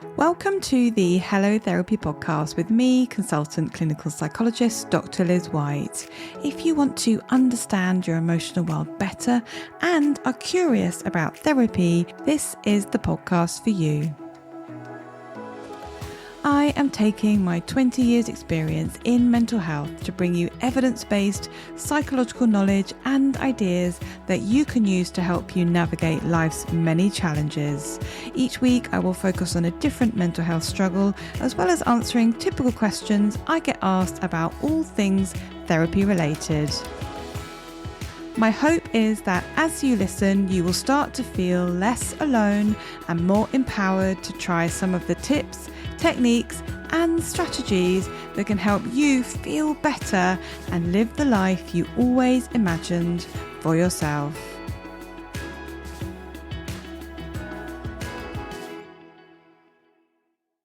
Welcome to the Hello Therapy podcast with me, consultant clinical psychologist Dr. Liz White. If you want to understand your emotional world better and are curious about therapy, this is the podcast for you. I am taking my 20 years experience in mental health to bring you evidence-based psychological knowledge and ideas that you can use to help you navigate life's many challenges. Each week I will focus on a different mental health struggle, as well as answering typical questions I get asked about all things therapy related. My hope is that as you listen, you will start to feel less alone and more empowered to try some of the tips, techniques and strategies that can help you feel better and live the life you always imagined for yourself.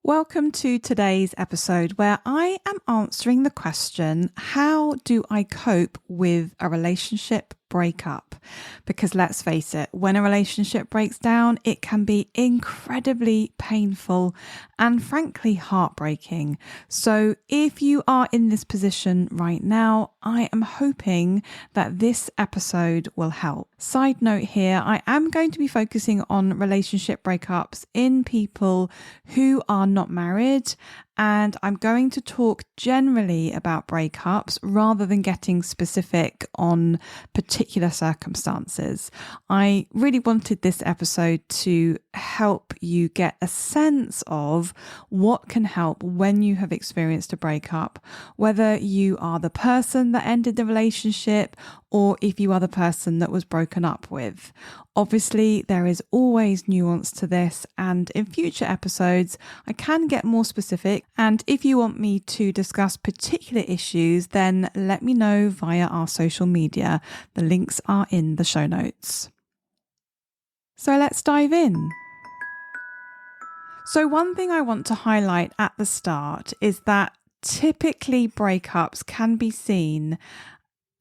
Welcome to today's episode where I am answering the question, how do I cope with a relationship breakup? Because let's face it, when a relationship breaks down, it can be incredibly painful and frankly heartbreaking. So if you are in this position right now, I am hoping that this episode will help. Side note here, I am going to be focusing on relationship breakups in people who are not married, and I'm going to talk generally about breakups rather than getting specific on particular circumstances. I really wanted this episode to help you get a sense of what can help when you have experienced a breakup, whether you are the person that ended the relationship or if you are the person that was broken up with. Obviously, there is always nuance to this, and in future episodes, I can get more specific. And if you want me to discuss particular issues, then let me know via our social media. The links are in the show notes. So let's dive in. So one thing I want to highlight at the start is that typically breakups can be seen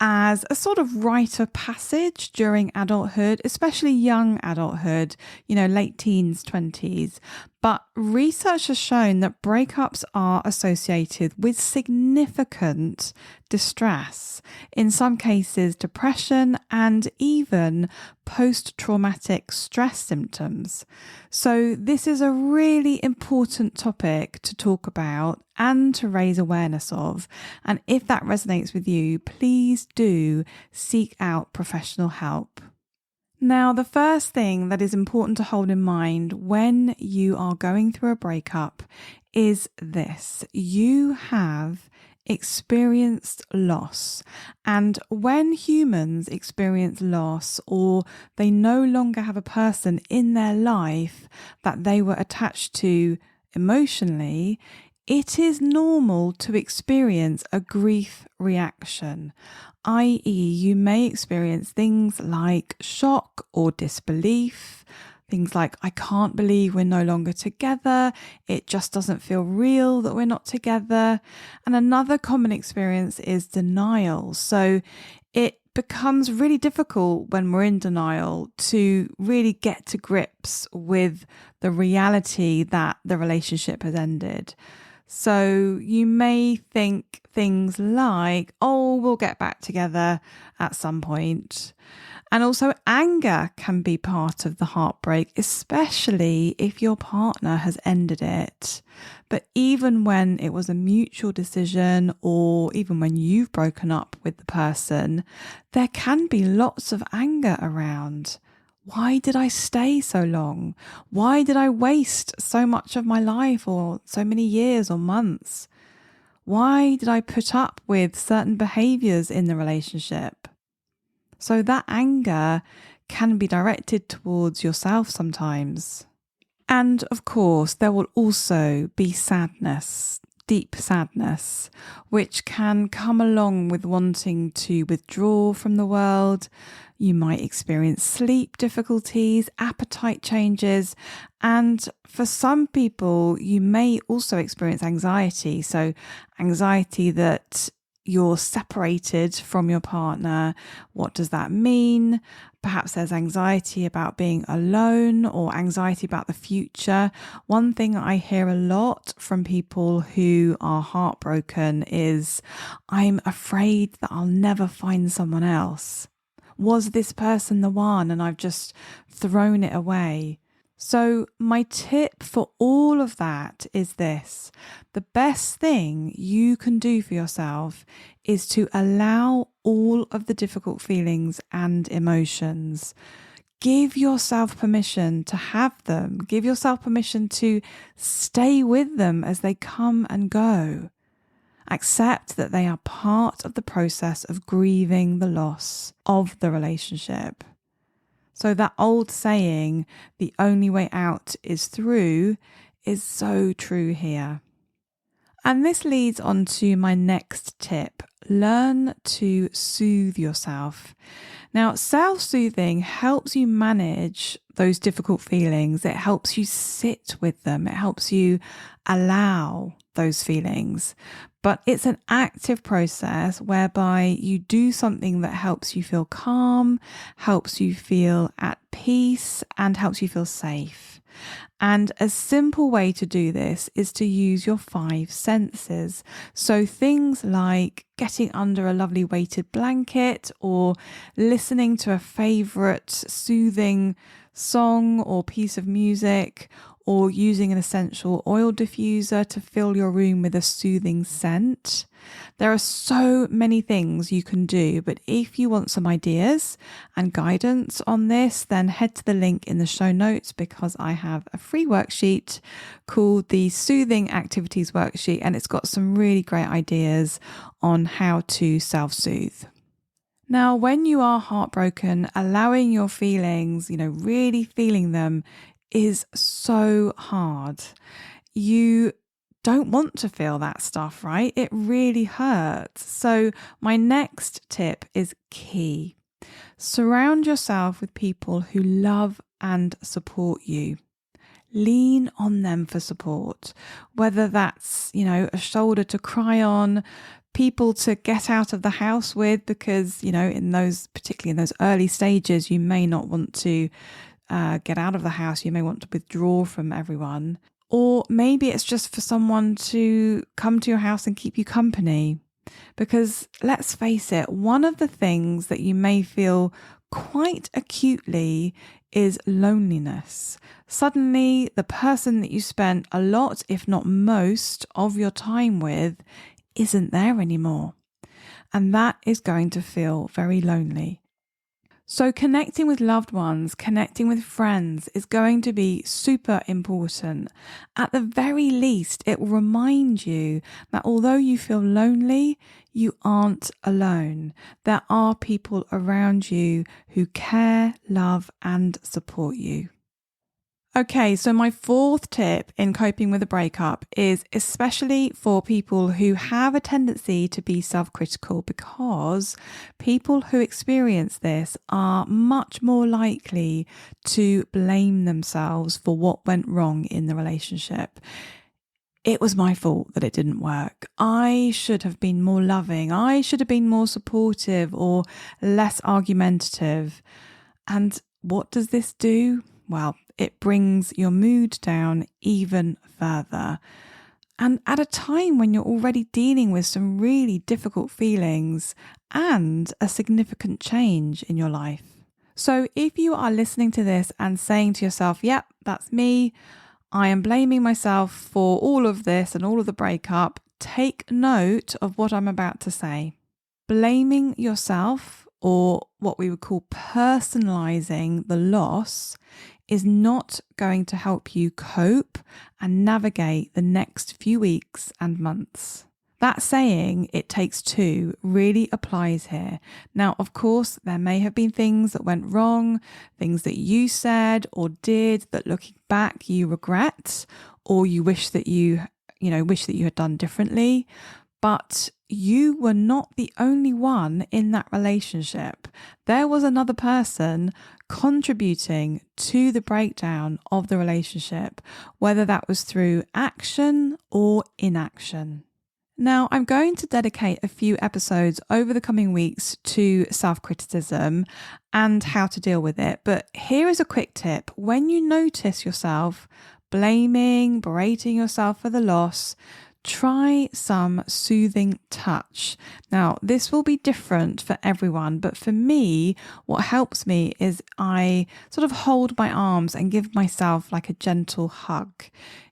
as a sort of rite of passage during adulthood, especially young adulthood, late teens, 20s. But research has shown that breakups are associated with significant distress, in some cases depression and even post-traumatic stress symptoms. So this is a really important topic to talk about and to raise awareness of. And if that resonates with you, please do seek out professional help. Now, the first thing that is important to hold in mind when you are going through a breakup is this: you have experienced loss. And when humans experience loss, or they no longer have a person in their life that they were attached to emotionally, it is normal to experience a grief reaction, i.e., you may experience things like shock or disbelief, things like, I can't believe we're no longer together, it just doesn't feel real that we're not together. And another common experience is denial. So it becomes really difficult when we're in denial to really get to grips with the reality that the relationship has ended. So you may think things like, oh, we'll get back together at some point. And also anger can be part of the heartbreak, especially if your partner has ended it. But even when it was a mutual decision, or even when you've broken up with the person, there can be lots of anger around. Why did I stay so long? Why did I waste so much of my life, or so many years or months? Why did I put up with certain behaviors in the relationship? So that anger can be directed towards yourself sometimes. And of course, there will also be sadness, deep sadness, which can come along with wanting to withdraw from the world. You might experience sleep difficulties, appetite changes, and for some people, you may also experience anxiety. So anxiety that you're separated from your partner. What does that mean? Perhaps there's anxiety about being alone or anxiety about the future. One thing I hear a lot from people who are heartbroken is, I'm afraid that I'll never find someone else. Was this person the one and I've just thrown it away? So my tip for all of that is this: the best thing you can do for yourself is to allow all of the difficult feelings and emotions. Give yourself permission to have them. Give yourself permission to stay with them as they come and go. Accept that they are part of the process of grieving the loss of the relationship. So that old saying, the only way out is through, is so true here. And this leads on to my next tip. Learn to soothe yourself. Now, self-soothing helps you manage those difficult feelings. It helps you sit with them. It helps you allow those feelings. But it's an active process whereby you do something that helps you feel calm, helps you feel at peace, and helps you feel safe. And a simple way to do this is to use your 5 senses. So things like getting under a lovely weighted blanket or listening to a favourite soothing song or piece of music, or using an essential oil diffuser to fill your room with a soothing scent. There are so many things you can do, but if you want some ideas and guidance on this, then head to the link in the show notes, because I have a free worksheet called the Soothing Activities Worksheet, and it's got some really great ideas on how to self-soothe. Now, when you are heartbroken, allowing your feelings, really feeling them, is so hard. You don't want to feel that stuff, right? It really hurts. So my next tip is key. Surround yourself with people who love and support you. Lean on them for support, whether that's, a shoulder to cry on, people to get out of the house with, because, particularly in those early stages, you may not want to get out of the house. You may want to withdraw from everyone. Or maybe it's just for someone to come to your house and keep you company. Because let's face it, one of the things that you may feel quite acutely is loneliness. Suddenly, the person that you spent a lot, if not most, of your time with isn't there anymore. And that is going to feel very lonely. So connecting with loved ones, connecting with friends is going to be super important. At the very least, it will remind you that although you feel lonely, you aren't alone. There are people around you who care, love, and support you. Okay, so my 4th tip in coping with a breakup is especially for people who have a tendency to be self-critical, because people who experience this are much more likely to blame themselves for what went wrong in the relationship. It was my fault that it didn't work. I should have been more loving. I should have been more supportive or less argumentative. And what does this do? Well, it brings your mood down even further. And at a time when you're already dealing with some really difficult feelings and a significant change in your life. So if you are listening to this and saying to yourself, yep, that's me, I am blaming myself for all of this and all of the breakup, take note of what I'm about to say. Blaming yourself, or what we would call personalizing the loss, is not going to help you cope and navigate the next few weeks and months. That saying, it takes two, really applies here. Now, of course, there may have been things that went wrong, things that you said or did that looking back you regret, or you wish that you had done differently. But you were not the only one in that relationship. There was another person contributing to the breakdown of the relationship, whether that was through action or inaction. Now, I'm going to dedicate a few episodes over the coming weeks to self-criticism and how to deal with it. But here is a quick tip. When you notice yourself blaming, berating yourself for the loss, try some soothing touch. Now, this will be different for everyone, but for me, what helps me is I sort of hold my arms and give myself like a gentle hug.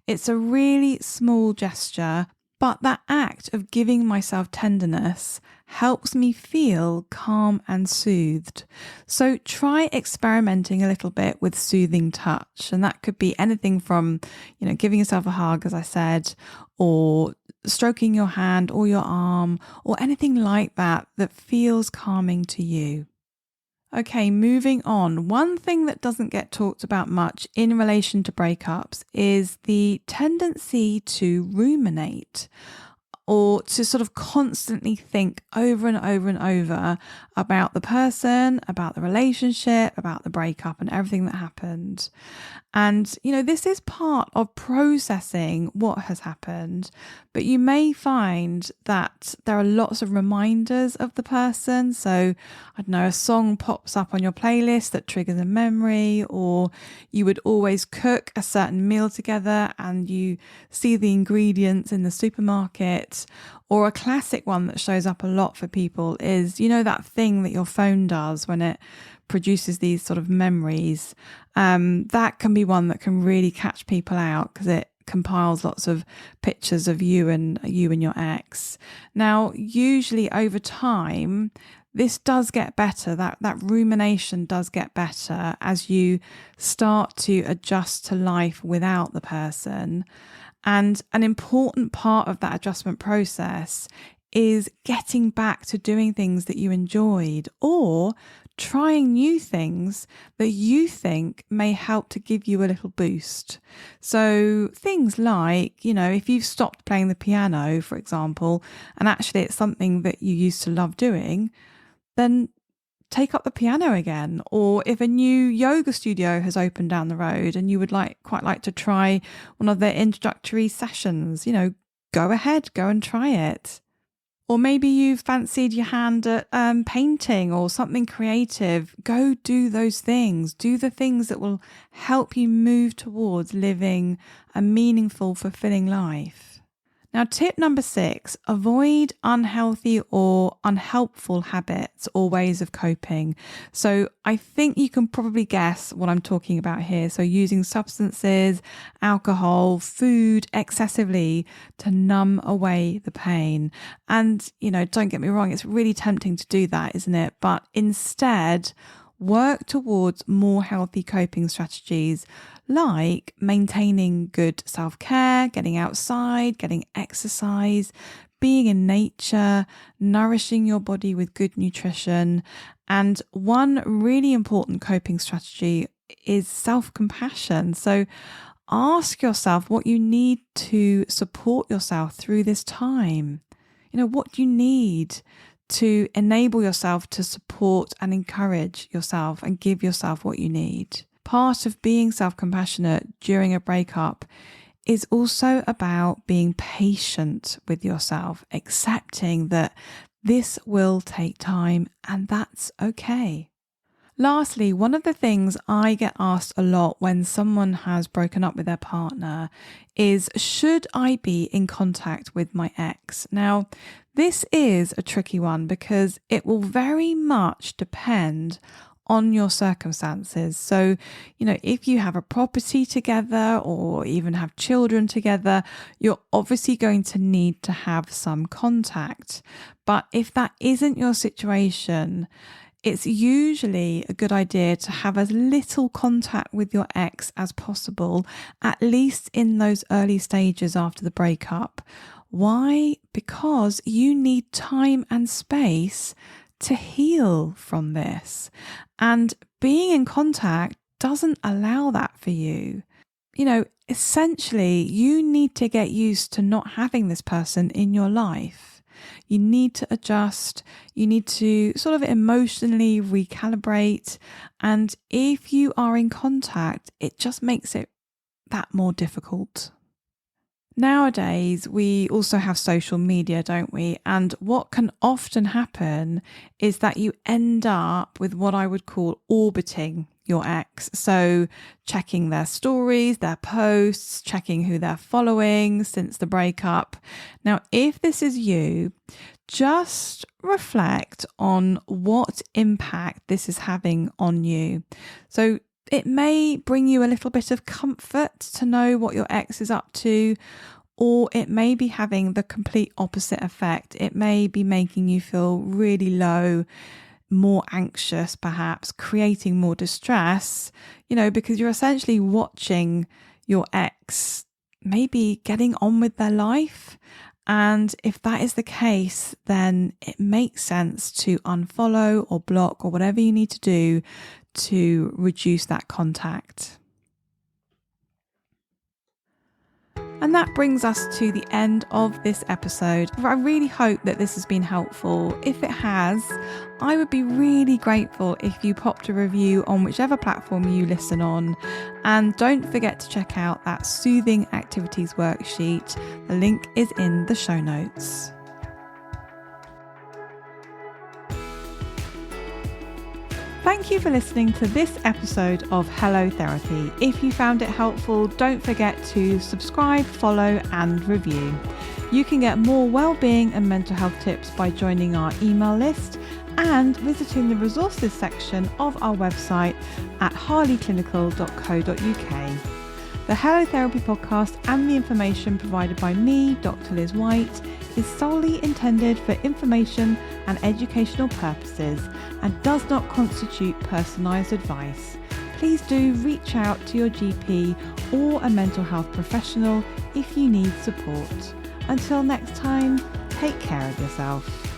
It's a really small gesture, but that act of giving myself tenderness helps me feel calm and soothed. So try experimenting a little bit with soothing touch. And that could be anything from, giving yourself a hug, as I said, or stroking your hand or your arm, or anything like that that feels calming to you. Okay, moving on. One thing that doesn't get talked about much in relation to breakups is the tendency to ruminate, or to sort of constantly think over and over and over about the person, about the relationship, about the breakup and everything that happened. And, this is part of processing what has happened, but you may find that there are lots of reminders of the person. So, I don't know, a song pops up on your playlist that triggers a memory, or you would always cook a certain meal together and you see the ingredients in the supermarket. Or a classic one that shows up a lot for people is, that thing that your phone does when it produces these sort of memories. That can be one that can really catch people out because it compiles lots of pictures of you and your ex. Now, usually over time, this does get better. That rumination does get better as you start to adjust to life without the person. And an important part of that adjustment process is getting back to doing things that you enjoyed, or trying new things that you think may help to give you a little boost. So things like, if you've stopped playing the piano, for example, and actually it's something that you used to love doing, then take up the piano again. Or if a new yoga studio has opened down the road and you would quite like to try one of their introductory sessions, go ahead, go and try it. Or maybe you've fancied your hand at painting or something creative. Go do those things. Do the things that will help you move towards living a meaningful, fulfilling life. Now, tip number 6, avoid unhealthy or unhelpful habits or ways of coping. So I think you can probably guess what I'm talking about here. So using substances, alcohol, food excessively to numb away the pain. And, don't get me wrong, it's really tempting to do that, isn't it? But instead, work towards more healthy coping strategies like maintaining good self-care, getting outside, getting exercise, being in nature, nourishing your body with good nutrition. And one really important coping strategy is self-compassion. So ask yourself what you need to support yourself through this time. What do you need to enable yourself to support and encourage yourself and give yourself what you need? Part of being self-compassionate during a breakup is also about being patient with yourself, accepting that this will take time and that's okay. Lastly, one of the things I get asked a lot when someone has broken up with their partner is, should I be in contact with my ex? Now, this is a tricky one because it will very much depend on your circumstances. So, if you have a property together or even have children together, you're obviously going to need to have some contact. But if that isn't your situation, it's usually a good idea to have as little contact with your ex as possible, at least in those early stages after the breakup. Why? Because you need time and space to heal from this. And being in contact doesn't allow that for you. Essentially, you need to get used to not having this person in your life. You need to adjust. You need to sort of emotionally recalibrate. And if you are in contact, it just makes it that more difficult. Nowadays, we also have social media, don't we? And what can often happen is that you end up with what I would call orbiting your ex. So checking their stories, their posts, checking who they're following since the breakup. Now, if this is you, just reflect on what impact this is having on you. So it may bring you a little bit of comfort to know what your ex is up to, or it may be having the complete opposite effect. It may be making you feel really low, more anxious, perhaps creating more distress, because you're essentially watching your ex maybe getting on with their life. And if that is the case, then it makes sense to unfollow or block or whatever you need to do to reduce that contact. And that brings us to the end of this episode. I really hope that this has been helpful. If it has, I would be really grateful if you popped a review on whichever platform you listen on. And don't forget to check out that Soothing Activities worksheet. The link is in the show notes. Thank you for listening to this episode of Hello Therapy. If you found it helpful, don't forget to subscribe, follow and review. You can get more well-being and mental health tips by joining our email list and visiting the resources section of our website at harleyclinical.co.uk. The Hello Therapy podcast and the information provided by me, Dr. Liz White, is solely intended for information and educational purposes and does not constitute personalised advice. Please do reach out to your GP or a mental health professional if you need support. Until next time, take care of yourself.